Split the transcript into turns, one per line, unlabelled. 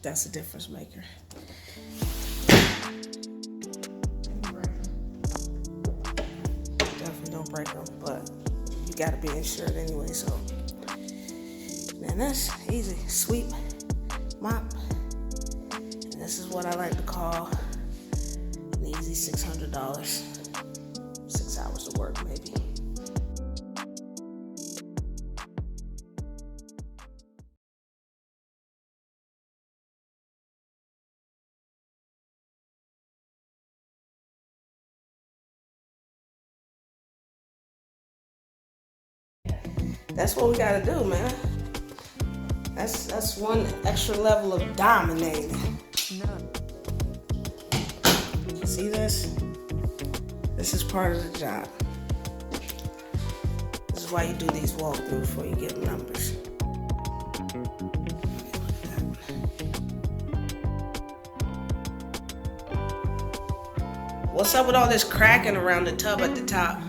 That's a difference maker. Definitely don't break them, but you gotta be insured anyway, so. Man, that's easy. Sweep, mop, and this is what I like to call an easy $600. 6 hours of work, maybe. That's what we gotta do, man. That's one extra level of dominating. You see this? This is part of the job. This is why you do these walkthroughs before you get numbers. What's up with all this cracking around the tub at the top?